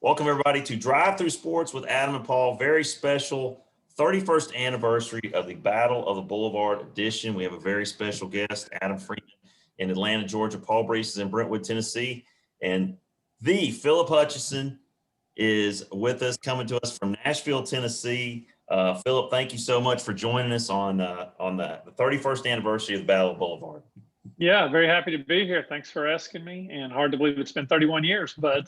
Welcome, everybody, to Drive Thru Sports with Adam and Paul. Very special 31st anniversary of the Battle of the Boulevard edition. We have a very special guest, Adam Freeman in Atlanta, Georgia. Paul Brees is in Brentwood, Tennessee. And the Philip Hutcheson is with us, coming to us from Nashville, Tennessee. Philip, thank you so much for joining us on the 31st anniversary of the Battle of Boulevard. Yeah, very happy to be here. Thanks for asking me. And hard to believe it's been 31 years, but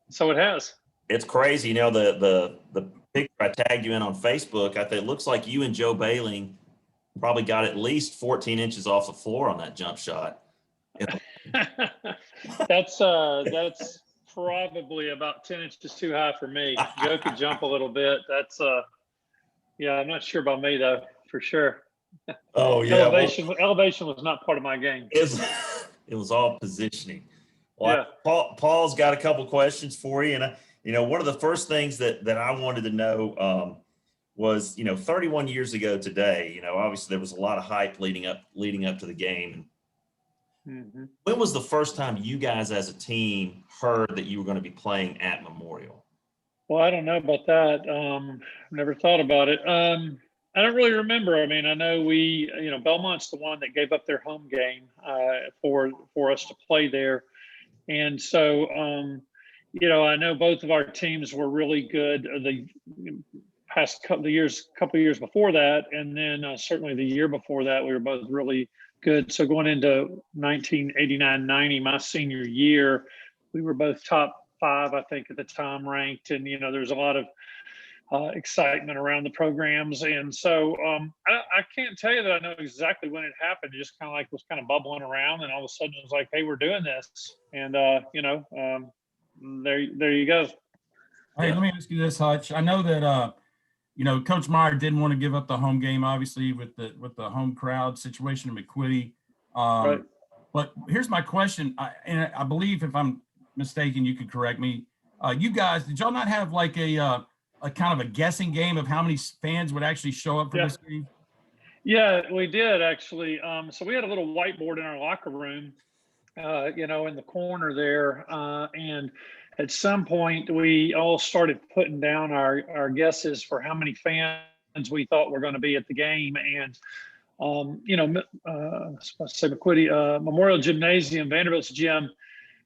so it has. It's crazy. You know, the picture I tagged you in on Facebook, I think it looks like you and Joe Bailing probably got at least 14 inches off the floor on that jump shot. That's probably about 10 inches too high for me. Joe could jump a little bit. Yeah, I'm not sure about me though, for sure. Oh yeah, elevation was not part of my game. It was all positioning. Well, yeah. Paul's got a couple questions for you, and one of the first things that I wanted to know was 31 years ago today. Obviously there was a lot of hype leading up to the game. Mm-hmm. When was the first time you guys as a team heard that you were going to be playing at Memorial? Well, I don't know about that. Never thought about it. I don't really remember. I mean, I know Belmont's the one that gave up their home game for us to play there. And so, I know both of our teams were really good the past couple of years before that. And then certainly the year before that, we were both really good. So going into 1989-90, my senior year, we were both top 5, I think, at the time ranked. And, there's a lot of excitement around the programs. And so I can't tell you that I know exactly when it happened. It just kind of was kind of bubbling around, and all of a sudden it was like, hey, we're doing this. And, there you go. Hey, let me ask you this, Hutch. I know that, Coach Meyer didn't want to give up the home game, obviously, with the home crowd situation in McQuitty. Right. But here's my question. I believe, if I'm mistaken, you could correct me. You guys, did y'all not have like a kind of a guessing game of how many fans would actually show up for this game? Yeah, we did actually. So we had a little whiteboard in our locker room, in the corner there. And at some point we all started putting down our guesses for how many fans we thought were going to be at the game. And, let's say McQuitty, Memorial Gymnasium, Vanderbilt's gym,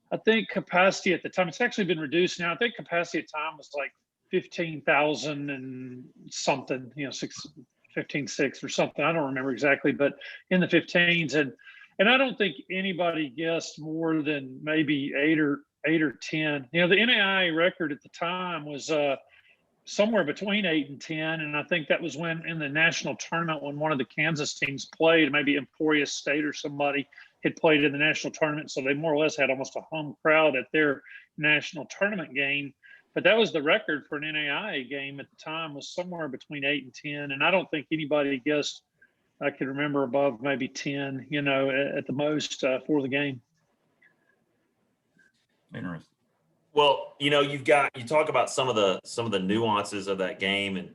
I think capacity at the time, it's actually been reduced now. I think capacity at the time was like 15,000 and something, 15,600 or something. I don't remember exactly, but in the 15s. And I don't think anybody guessed more than maybe 8 or 10. The NAIA record at the time was somewhere between 8 and 10. And I think that was when in the national tournament, when one of the Kansas teams played, maybe Emporia State or somebody had played in the national tournament. So they more or less had almost a home crowd at their national tournament game. But that was the record for an NAIA game at the time, was somewhere between 8 and 10. And I don't think anybody guessed, I can remember, above maybe 10, at the most for the game. Interesting. Well, you talk about some of the nuances of that game. And,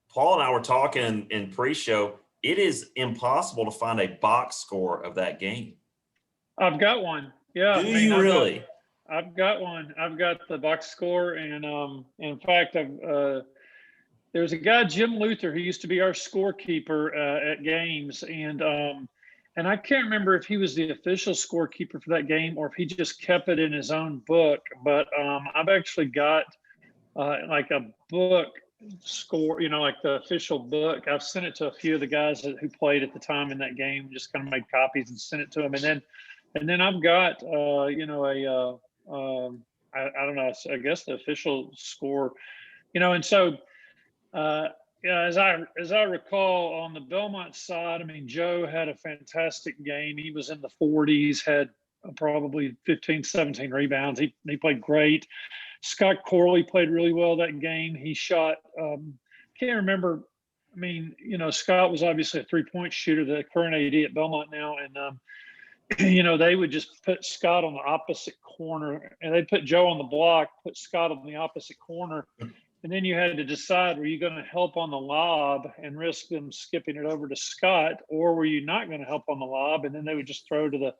Paul and I were talking in pre-show, it is impossible to find a box score of that game. I've got one. Yeah. Do you really? I've got one. I've got the box score, and in fact, there was a guy, Jim Luther, who used to be our scorekeeper at games, and I can't remember if he was the official scorekeeper for that game or if he just kept it in his own book. But I've actually got like a book score, like the official book. I've sent it to a few of the guys who played at the time in that game, just kind of made copies and sent it to them, and then I've got I don't know, I guess the official score, and so, as I recall, on the Belmont side, I mean, Joe had a fantastic game. He was in the 40s, had probably 15, 17 rebounds. He played great. Scott Corley played really well that game. He shot, can't remember. I mean, Scott was obviously a 3-point shooter, the current AD at Belmont now. And, they would just put Scott on the opposite corner, and they'd put Joe on the block, put Scott on the opposite corner. And then you had to decide, were you going to help on the lob and risk them skipping it over to Scott, or were you not going to help on the lob? And then they would just throw to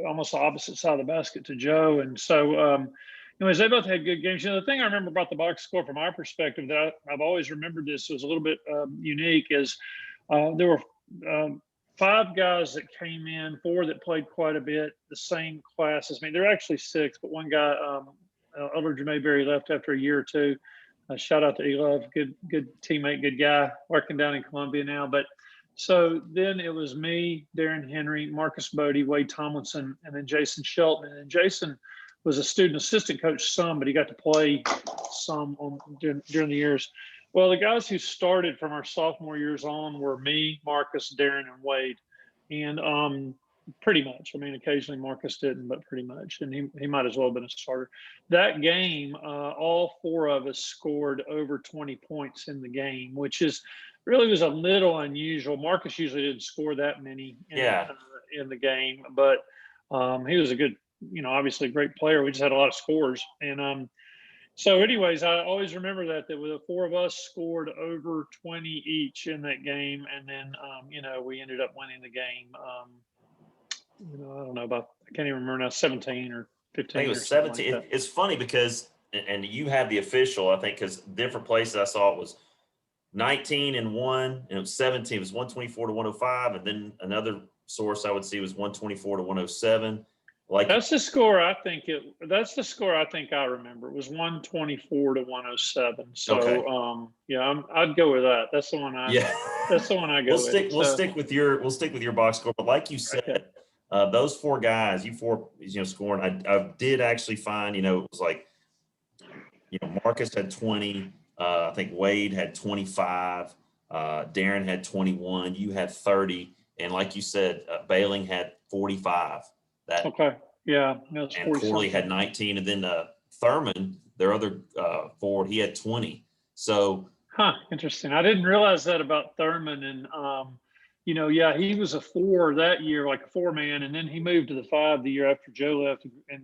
almost the opposite side of the basket to Joe. And so, anyways, they both had good games. The thing I remember about the box score from our perspective that I've always remembered this was a little bit unique is there were 5 guys that came in, 4 that played quite a bit, the same class as me. There are actually 6, but one guy, Elder Mayberry, left after a year or 2. Shout out to Elov, good teammate, good guy, working down in Columbia now. But so then it was me, Darren Henry, Marcus Bodie, Wade Tomlinson, and then Jason Shelton. And Jason was a student assistant coach some, but he got to play some during the years. Well, the guys who started from our sophomore years on were me, Marcus, Darren, and Wade. And pretty much, I mean, occasionally Marcus didn't, but pretty much. And he might as well have been a starter. That game, all 4 of us scored over 20 points in the game, which really was a little unusual. Marcus usually didn't score that many in the game, but he was a good, obviously a great player. We just had a lot of scores. And so anyways, I always remember that the 4 of us scored over 20 each in that game. And then, we ended up winning the game. I don't know I can't even remember now, 17 or 15. I think it was 17. Like it's funny because, and you have the official, I think, because different places I saw it was 19-1, and it was 17. It was 124 to 105. And then another source I would see was 124 to 107. Like that's the score I think I remember. It was 124 to 107. So okay. I'd go with that. That's the one that's the one I go with. We'll stick with your box score. But like you said, okay. Those 4 guys, you 4 scoring, I did actually find, it was like, Marcus had 20, I think Wade had 25, Darren had 21, you had 30, and like you said, Bailing had 45. Okay. Yeah. And Corley had 19, and then Thurman, their other forward, he had 20. So, interesting. I didn't realize that about Thurman, and he was a 4 that year, like a 4-man, and then he moved to the 5 the year after Joe left. And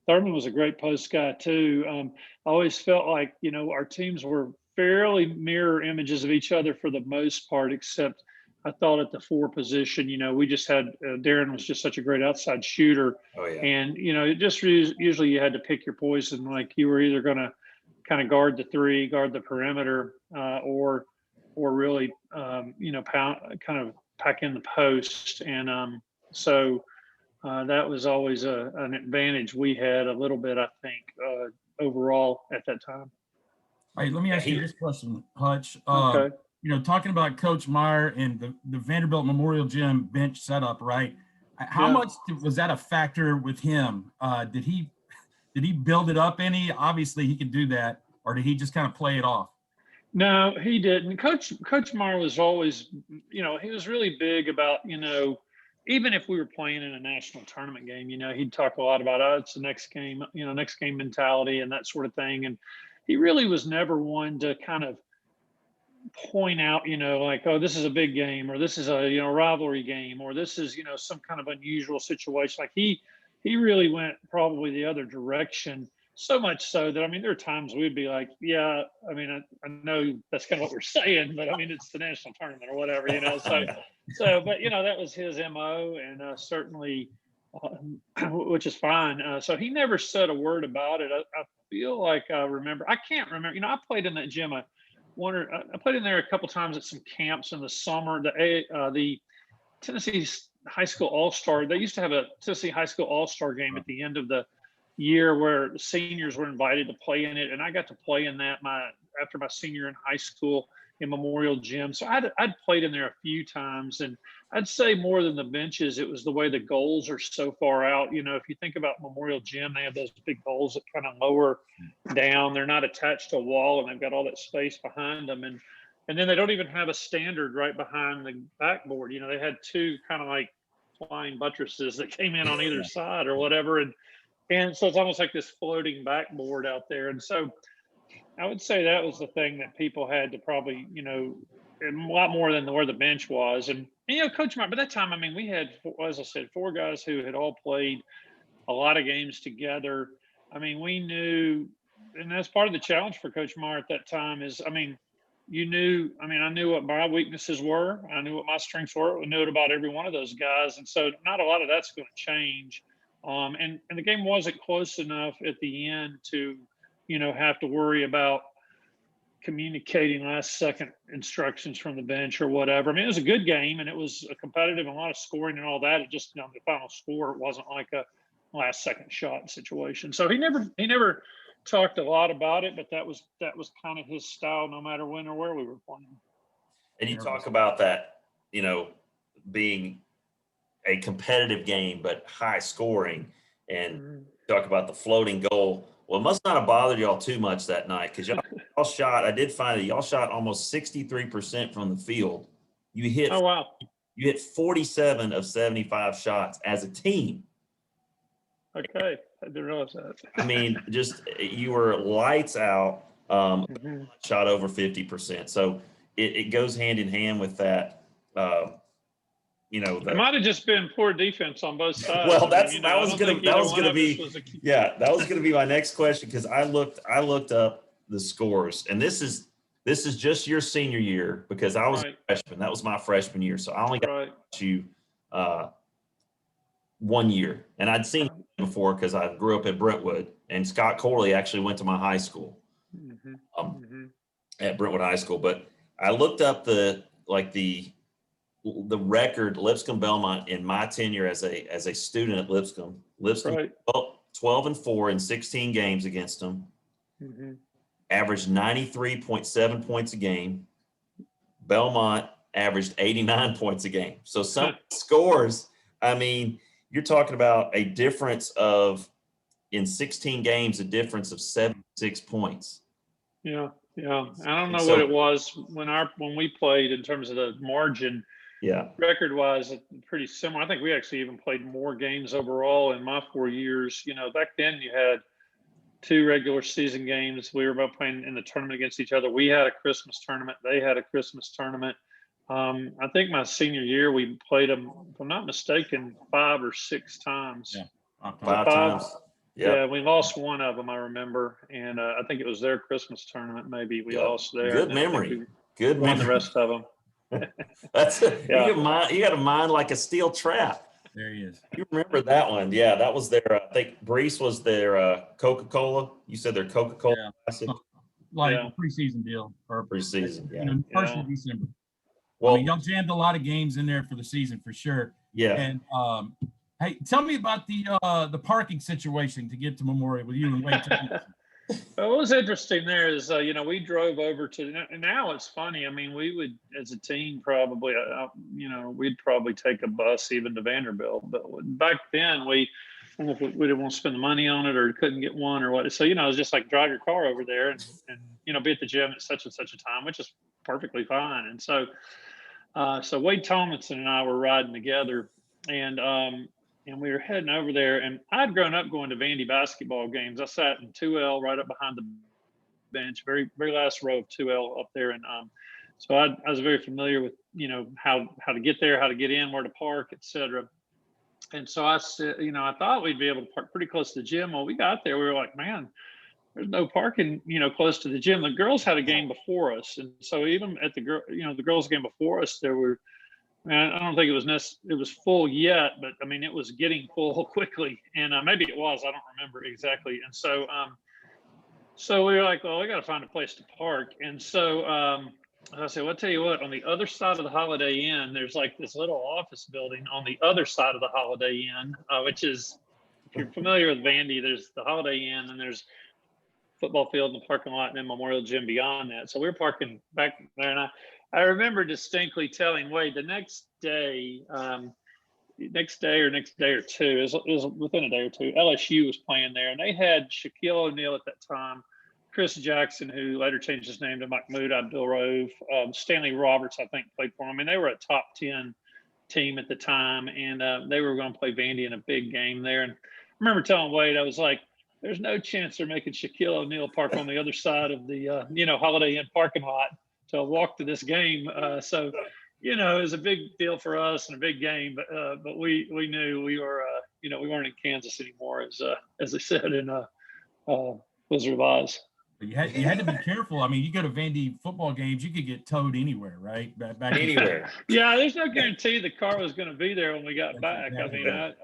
Thurman was a great post guy too. I always felt like our teams were fairly mirror images of each other for the most part, except I thought at the 4 position, we just had Darren was just such a great outside shooter. Oh, yeah. And, it just usually you had to pick your poison. Like you were either going to kind of guard the 3, guard the perimeter, or really, kind of pack in the post. And so that was always an advantage we had a little bit, I think, overall at that time. All right, let me ask you this question, Hutch. Okay. Talking about Coach Meyer and the Vanderbilt Memorial Gym bench setup, right? How much was that a factor with him? Did he build it up any? Obviously, he could do that, or did he just kind of play it off? No, he didn't. Coach Meyer was always, he was really big about, even if we were playing in a national tournament game, he'd talk a lot about it's the next game, next game mentality and that sort of thing. And he really was never one to kind of point out, like, oh, this is a big game, or this is a, rivalry game, or this is, some kind of unusual situation. Like he really went probably the other direction, so much so that, there are times we'd be like, yeah, I know that's kind of what we're saying, but it's the national tournament or whatever, so, but that was his MO, and certainly, which is fine. So he never said a word about it. I feel like I remember, I can't remember, I played in that gym. I played in there a couple times at some camps in the summer. The Tennessee High School All-Star, they used to have a Tennessee High School All-Star game at the end of the year where the seniors were invited to play in it. And I got to play in that after my senior in high school in Memorial Gym. So I'd played in there a few times, and I'd say more than the benches, it was the way the goals are so far out. If you think about Memorial Gym, they have those big goals that kind of lower down. They're not attached to a wall, and they've got all that space behind them. And then they don't even have a standard right behind the backboard. They had 2 kind of like flying buttresses that came in on either side or whatever. And so it's almost like this floating backboard out there. And so I would say that was the thing that people had to probably, a lot more than where the bench was. And Coach Meyer, by that time, we had, as I said, 4 guys who had all played a lot of games together. We knew, and that's part of the challenge for Coach Meyer at that time is, I knew what my weaknesses were. I knew what my strengths were. I knew it about every one of those guys. And so not a lot of that's going to change. And the game wasn't close enough at the end to, have to worry about communicating last second instructions from the bench or whatever. I mean, it was a good game and it was a competitive and a lot of scoring and all that. It just, the final score, it wasn't like a last second shot situation. So he never talked a lot about it, but that was kind of his style, no matter when or where we were playing. And you talk about that, being a competitive game, but high scoring, and talk about the floating goal. Well, it must not have bothered y'all too much that night, because y'all shot, I did find that y'all shot almost 63% from the field. You hit, oh, wow. You hit 47 of 75 shots as a team. Okay. I didn't realize that. I mean, just, you were lights out, shot over 50%. So it goes hand in hand with that. It might have just been poor defense on both sides. Well, that was going to be my next question, because I looked up the scores, and this is just your senior year, because I was a freshman. That was my freshman year, so I only got you 1 year, and I'd seen it before because I grew up in Brentwood, and Scott Corley actually went to my high school, at Brentwood High School. But I looked up the record Lipscomb Belmont in my tenure as a student at Lipscomb. 12-4 in 16 games against them. Averaged 93.7 points a game. Belmont averaged 89 points a game. So some scores, I mean, you're talking about a difference of, in 16 games, a difference of 76 points. Yeah. I don't know what it was when we played in terms of the margin. Yeah. Record-wise, pretty similar. I think we actually even played more games overall in my 4 years. Back then you had 2 regular season games. We were both playing in the tournament against each other. We had a Christmas tournament. They had a Christmas tournament. I think my senior year we played them, if I'm not mistaken, 5 or 6 times. Yeah, 5 times. Yeah, we lost one of them, I remember, and I think it was their Christmas tournament. Maybe we lost there. Good memory. Good won memory. the rest of them. You got a mind like a steel trap. There he is. You remember that one? Yeah, that was their. I think Brees was their Coca-Cola. You said their Coca-Cola Classic. Preseason deal. Or preseason. First of December. Well, y'all jammed a lot of games in there for the season for sure. Yeah. And hey, tell me about the parking situation to get to Memorial with you and Wade. What was interesting there is, we drove over to, and now it's funny. I mean, we would, as a team, probably, we'd probably take a bus even to Vanderbilt. But back then, we didn't want to spend the money on it or couldn't get one or what. So, it was just like drive your car over there and be at the gym at such and such a time, which is perfectly fine. And so Wade Tomlinson and I were riding together, and we were heading over there, and I'd grown up going to Vandy basketball games. I sat in 2L right up behind the bench, very, very last row of 2L up there. And so I was very familiar with, how to get there, how to get in, where to park, et cetera. And so I said, I thought we'd be able to park pretty close to the gym. Well, we got there, we were like, man, there's no parking, close to the gym. The girls had a game before us. And so even at the girls game before us, there were, I don't think it was full yet, but I mean, it was getting full quickly, and maybe it was. I don't remember exactly. And so, so we were like, well, we got to find a place to park. And so I said, well, I'll tell you what. On the other side of the Holiday Inn, there's like this little office building on the other side of the Holiday Inn, which is, if you're familiar with Vandy, there's the Holiday Inn, and there's football field in the parking lot, and then Memorial Gym beyond that. So we were parking back there, and I remember distinctly telling Wade the next day or next day or two, it was within a day or two, LSU was playing there, and they had Shaquille O'Neal at that time, Chris Jackson, who later changed his name to Mahmoud Abdul-Rauf, Stanley Roberts, I think, played for him. I mean, they were a top 10 team at the time, and they were going to play Vandy in a big game there. And I remember telling Wade, I was like, there's no chance they're making Shaquille O'Neal park on the other side of the, Holiday Inn parking lot to walk to this game. So, it was a big deal for us and a big game, but we knew we were, we weren't in Kansas anymore, as they said in Wizard of Oz. You had to be careful. I mean, you go to Vandy football games, you could get towed anywhere, right? Back anywhere. Yeah, there's no guarantee the car was going to be there when we got back. I mean,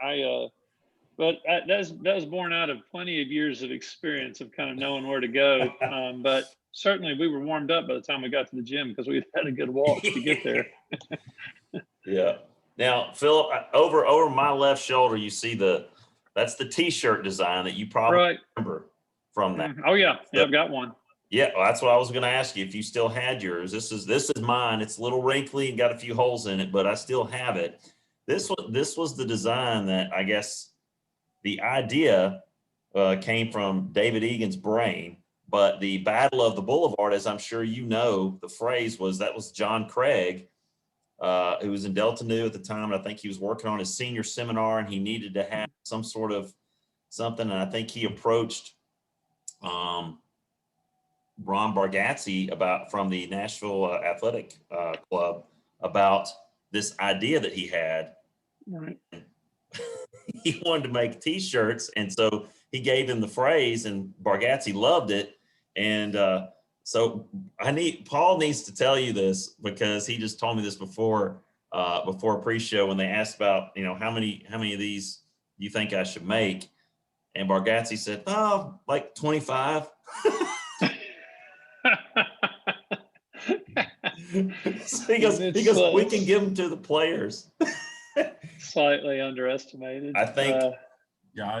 That was born out of plenty of years of experience of kind of knowing where to go. But certainly we were warmed up by the time we got to the gym because we had a good walk to get there. Yeah. Now, Philip, over my left shoulder, you see that's the T-shirt design that you probably remember from that. Oh yeah, I've got one. Yeah, well, that's what I was going to ask you if you still had yours. This is mine. It's a little wrinkly and got a few holes in it, but I still have it. This was the design that I guess the idea came from David Egan's brain, but the Battle of the Boulevard, as I'm sure you know, the phrase was John Craig, who was in Delta Nu at the time. And I think he was working on his senior seminar and he needed to have some sort of something. And I think he approached Ron Bargatze from the Nashville Athletic Club about this idea that he had. Right. He wanted to make T-shirts, and so he gave him the phrase, and Bargatze loved it. And so Paul needs to tell you this because he just told me this before pre-show when they asked about how many of these do you think I should make, and Bargatze said, "Oh, like 25." So he goes, we can give them to the players. Slightly underestimated. I think,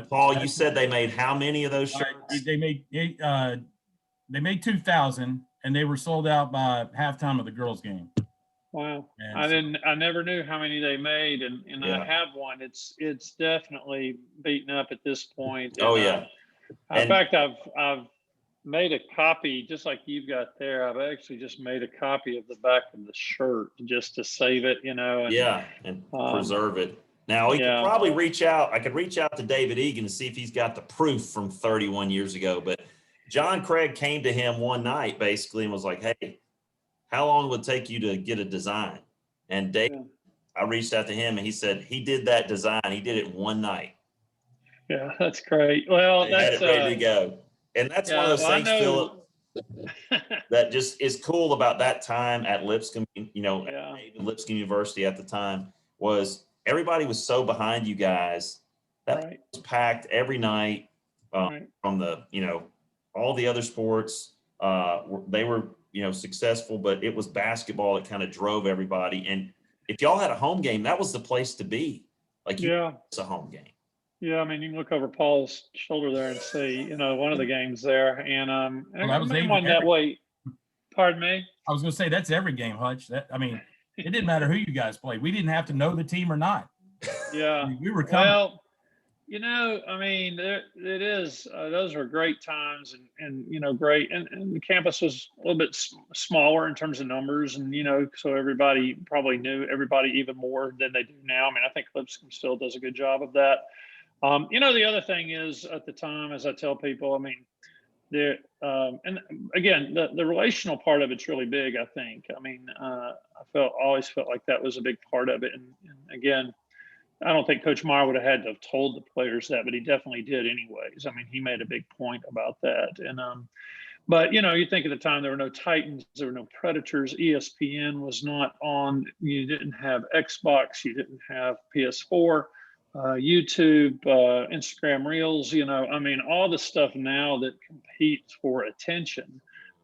Paul, you said they made how many of those shirts? They made 2,000, and they were sold out by halftime of the girls' game. Wow. I never knew how many they made, and yeah. I have one. It's definitely beaten up at this point. Oh, yeah. In fact, I've made a copy just like you've got there. I've actually just made a copy of the back of the shirt just to save it, and preserve it. Now we could probably reach out. I could reach out to David Egan and see if he's got the proof from 31 years ago. But John Craig came to him one night basically and was like, "Hey, how long would it take you to get a design?" And David, I reached out to him and he said he did that design. He did it in one night. Yeah, that's great. Well, that's had it ready to go. And that's one of those things, Philip, that just is cool about that time at Lipscomb, Lipscomb University at the time, was everybody was so behind you guys. That was packed every night from the, all the other sports. They were, successful, but it was basketball that kind of drove everybody. And if y'all had a home game, that was the place to be. It's a home game. Yeah, I mean, you can look over Paul's shoulder there and see, one of the games there, and that was one that way. Pardon me. I was going to say that's every game, Hutch. It didn't matter who you guys played. We didn't have to know the team or not. Yeah, we were coming. Well, it is. Those were great times, and great. And the campus was a little bit smaller in terms of numbers, and so everybody probably knew everybody even more than they do now. I mean, I think Lipscomb still does a good job of that. The other thing is at the time, as I tell people, and again, the relational part of it's really big, I think. I always felt like that was a big part of it. And again, I don't think Coach Meyer would have had to have told the players that, but he definitely did anyways. He made a big point about that. And, but you think at the time there were no Titans, there were no Predators, ESPN was not on, you didn't have Xbox, you didn't have PS4. YouTube, Instagram Reels, all the stuff now that competes for attention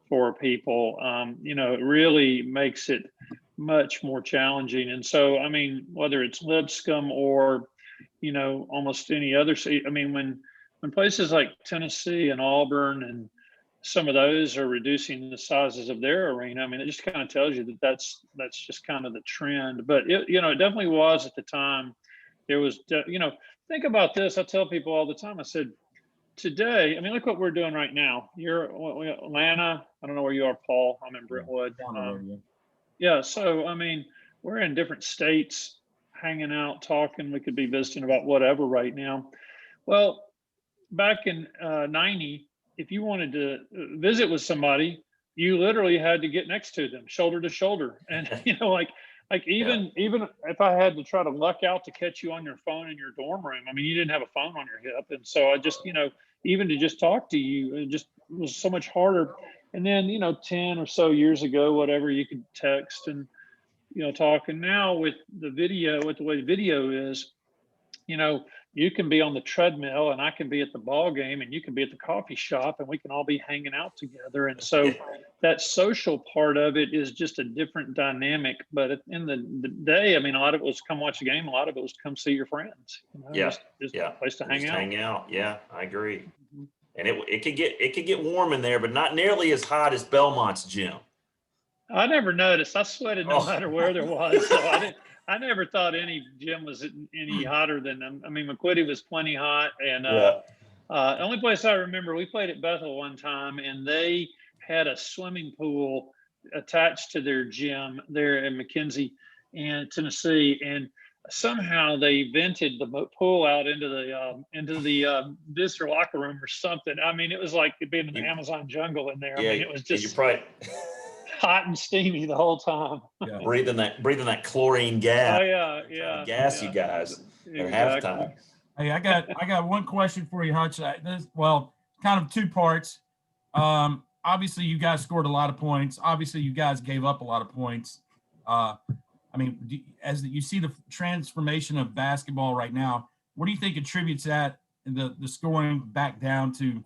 for people, it really makes it much more challenging. And so, whether it's Lipscomb or, almost any other city, when places like Tennessee and Auburn and some of those are reducing the sizes of their arena, it just kind of tells you that that's just kind of the trend. But it definitely was at the time. There was, think about this. I tell people all the time, I said, today, look what we're doing right now. You're Atlanta. I don't know where you are, Paul. I'm in Brentwood. So, we're in different states, hanging out, talking. We could be visiting about whatever right now. Well, back in 90, if you wanted to visit with somebody, you literally had to get next to them, shoulder to shoulder. And, even if I had to try to luck out to catch you on your phone in your dorm room, you didn't have a phone on your hip. And so I just, even to just talk to you, it just was so much harder. And then, 10 or so years ago, whatever, you could text and, talk. And now with the video, with the way video is, you can be on the treadmill and I can be at the ball game and you can be at the coffee shop and we can all be hanging out together. And so that social part of it is just a different dynamic. But at the end of the day, I mean, a lot of it was come watch a game. A lot of it was come see your friends. Just a place to hang out. Hang out. Yeah, I agree. And it could get warm in there, but not nearly as hot as Belmont's gym. I never noticed. I sweated no matter where there was. So I never thought any gym was any hotter than them. I mean, McQuitty was plenty hot. And the only place I remember, we played at Bethel one time, and they had a swimming pool attached to their gym there in McKenzie and Tennessee. And somehow they vented the pool out into the visitor locker room or something. I mean, it was like being in the Amazon jungle in there. I mean, it was just hot and steamy the whole time. Yeah. breathing that chlorine gas. Oh yeah. Gas, you guys at halftime. Hey, I got one question for you, Hutch. Kind of two parts. Obviously, you guys scored a lot of points. Obviously, you guys gave up a lot of points. I mean, as you see the transformation of basketball right now, what do you think attributes that the scoring back down to,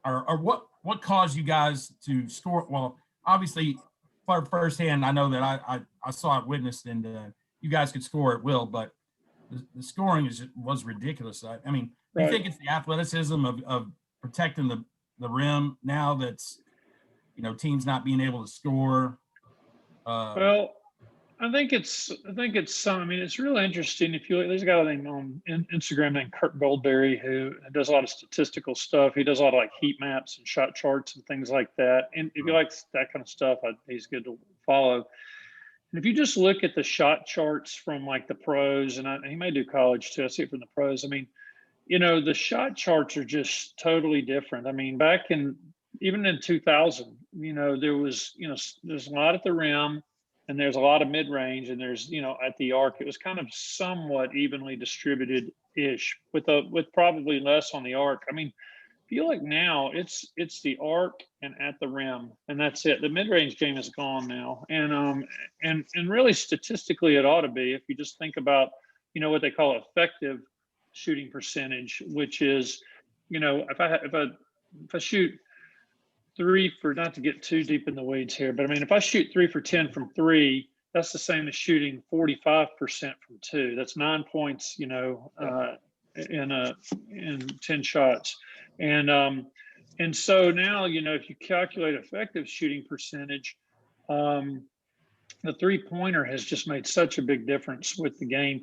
or what caused you guys to score? Well, obviously, firsthand, I know that I saw it, witnessed, and you guys could score at will, but the scoring was ridiculous. I mean, do you think it's the athleticism of protecting the rim now that's, teams not being able to score? Well, I think it's some. I mean, it's really interesting. If you look, there's a guy named on Instagram named Kurt Goldberry who does a lot of statistical stuff. He does a lot of like heat maps and shot charts and things like that. And if you like that kind of stuff, he's good to follow. And if you just look at the shot charts from like the pros, and he may do college too. I see it from the pros. I mean, the shot charts are just totally different. I mean, even in 2000, there was, there's a lot at the rim. And there's a lot of mid-range, and there's, at the arc, it was kind of somewhat evenly distributed-ish, with probably less on the arc. I mean, if you look now, it's the arc and at the rim, and that's it. The mid-range game is gone now, and really statistically, it ought to be. If you just think about, what they call effective shooting percentage, which is, if I shoot 3 for, not to get too deep in the weeds here, but I mean, if I shoot 3 for 10 from 3, that's the same as shooting 45% from 2. That's 9 points, in 10 shots. And so now, if you calculate effective shooting percentage, the 3-pointer has just made such a big difference with the game.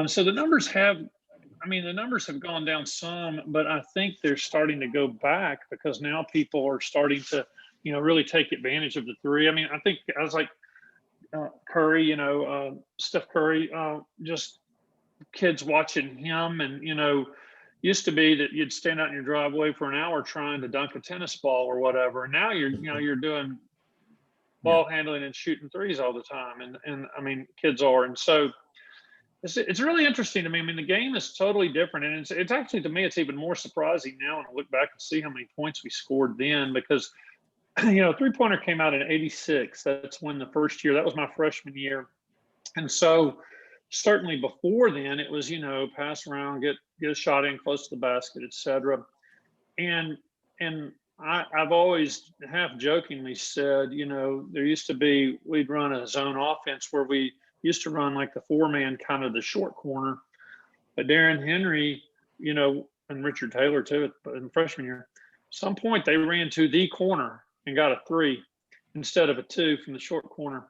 So the numbers have gone down some, but I think they're starting to go back because now people are starting to, really take advantage of the 3. I mean, I think I was like Curry, Steph Curry, just kids watching him, and, used to be that you'd stand out in your driveway for an hour trying to dunk a tennis ball or whatever. And now you're doing ball handling and shooting threes all the time. And I mean, kids are. And so, it's really interesting to me. I mean, the game is totally different, and it's actually, to me, it's even more surprising now when I look back and see how many points we scored then, because, 3-pointer came out in '86. That's when the first year, that was my freshman year. And so certainly before then, it was, pass around, get a shot in close to the basket, et cetera. And I've always half jokingly said, there used to be, we'd run a zone offense where we used to run like the 4-man, kind of the short corner, but Darren Henry, and Richard Taylor too, in freshman year, some point they ran to the corner and got a 3 instead of a 2 from the short corner.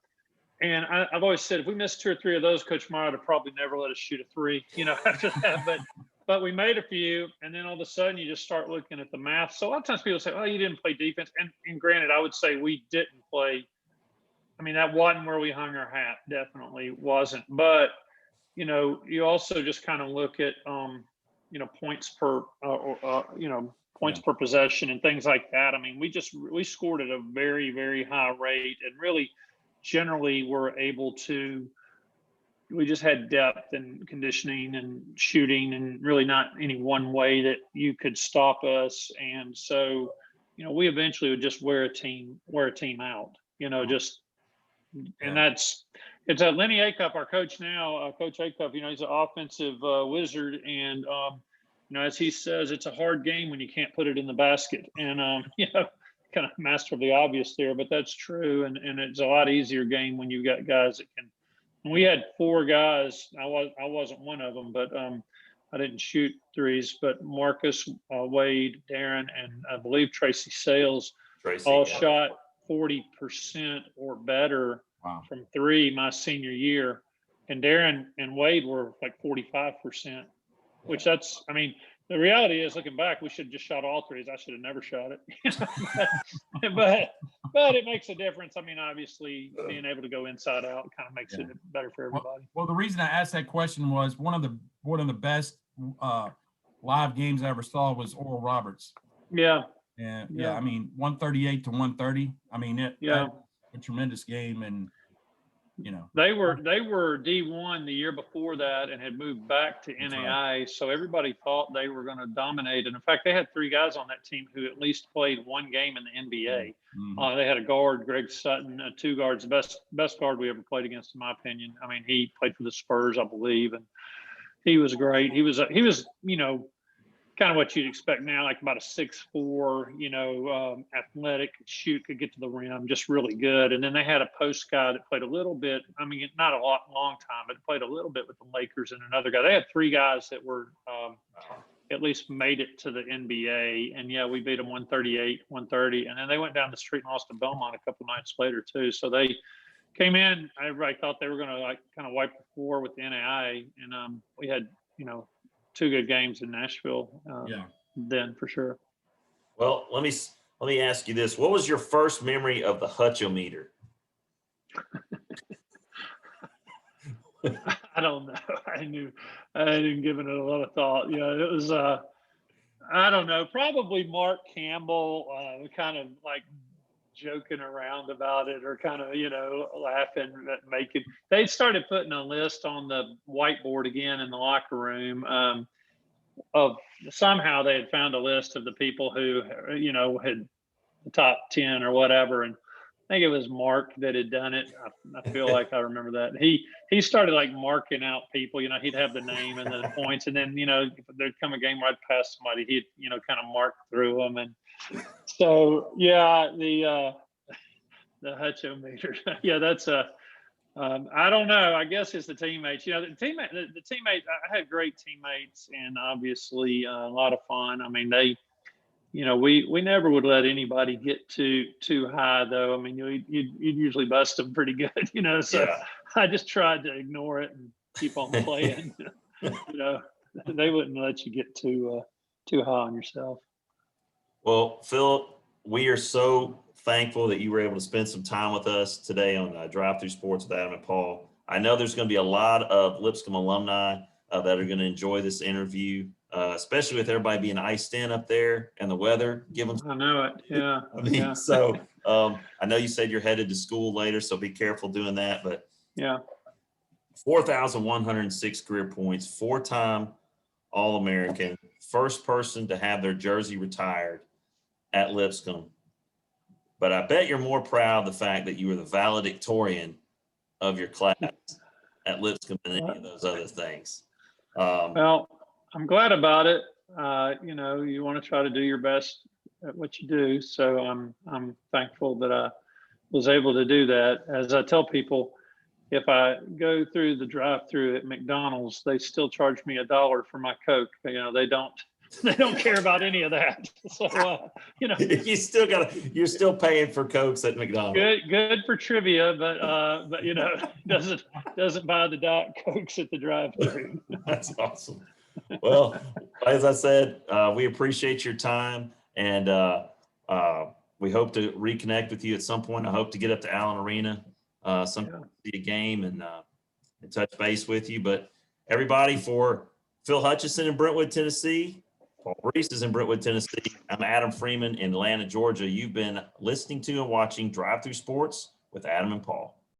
And I've always said, if we missed 2 or 3 of those, Coach Meyer would probably never let us shoot a 3, after that. But we made a few, and then all of a sudden you just start looking at the math. So a lot of times people say, oh, you didn't play defense. And granted, I would say we didn't play. I mean, that wasn't where we hung our hat. Definitely wasn't. But, you also just kind of look at, points per, points per possession and things like that. I mean, we scored at a very, very high rate, and really generally were able to, we just had depth and conditioning and shooting, and really not any one way that you could stop us. And so, we eventually would just wear a team out, just And it's a Lenny Acup, our coach now, Coach Acup, he's an offensive wizard. And, as he says, it's a hard game when you can't put it in the basket. And, kind of master of the obvious there, but that's true. And it's a lot easier game when you've got guys that can. And we had 4 guys. I wasn't one of them, but I didn't shoot threes. But Marcus, Wade, Darren, and I believe Tracy Sales all shot 40% or better from 3 my senior year, and Darren and Wade were like 45%, which that's, the reality is, looking back, we should have just shot all threes. I should have never shot it. but it makes a difference. Obviously being able to go inside out kind of makes it better for everybody. Well, the reason I asked that question was one of the best live games I ever saw was Oral Roberts. Yeah. Yeah. 138 to 130. That's a tremendous game. And, they were D1 the year before that and had moved back to NAI. Right. So everybody thought they were going to dominate. And in fact, they had 3 guys on that team who at least played 1 game in the NBA. Mm-hmm. They had a guard, Greg Sutton, 2 guards, the best guard we ever played against, in my opinion. He played for the Spurs, I believe, and he was great. He was kind of what you'd expect now, like about a 6'4", athletic, could get to the rim, just really good. And then they had a post guy that played a little bit. Not a long time, but played a little bit with the Lakers, and another guy. They had 3 guys that were at least made it to the NBA. And we beat them 138, 130. And then they went down the street and lost to Belmont a couple nights later too. So they came in. Everybody thought they were going to kind of wipe the floor with the NAI, and we had 2 good games in Nashville. Then for sure. Well, let me ask you this: what was your first memory of the Hutchometer? I don't know. I didn't give it a lot of thought. It was I don't know. Probably Mark Campbell, kind of like joking around about it, or kind of laughing at making. They started putting a list on the whiteboard again in the locker room. Of somehow they had found a list of the people who had the top 10 or whatever, and I think it was Mark that had done it. I feel like I remember that. He started like marking out people. He'd have the name and the points, and then there'd come a game where I'd pass somebody, he'd kind of mark through them. And so the Hutchometer. That's a I don't know. I guess it's the teammates. The teammate. I had great teammates, and obviously a lot of fun. They, we never would let anybody get too high, though. You'd usually bust them pretty good, So I just tried to ignore it and keep on playing. They wouldn't let you get too high on yourself. Well, Phil, we are so thankful that you were able to spend some time with us today on Drive Thru Sports with Adam and Paul. I know there's going to be a lot of Lipscomb alumni that are going to enjoy this interview, especially with everybody being iced in up there and the weather. I know it. Yeah. So I know you said you're headed to school later, so be careful doing that. But 4,106 career points, 4-time All-American, first person to have their jersey retired at Lipscomb. But I bet you're more proud of the fact that you were the valedictorian of your class at Lipscomb than any of those other things. Well, I'm glad about it. You want to try to do your best at what you do. So I'm thankful that I was able to do that. As I tell people, if I go through the drive-through at McDonald's, they still charge me $1 for my Coke. They don't care about any of that. So, you're still paying for Cokes at McDonald's. Good for trivia, but doesn't buy the Diet Cokes at the drive-thru. That's awesome. Well, as I said, we appreciate your time, and we hope to reconnect with you at some point. I hope to get up to Allen Arena see a game and touch base with you. But everybody, for Phil Hutcheson in Brentwood, Tennessee, Paul Reese is in Brentwood, Tennessee. I'm Adam Freeman in Atlanta, Georgia. You've been listening to and watching Drive Thru Sports with Adam and Paul.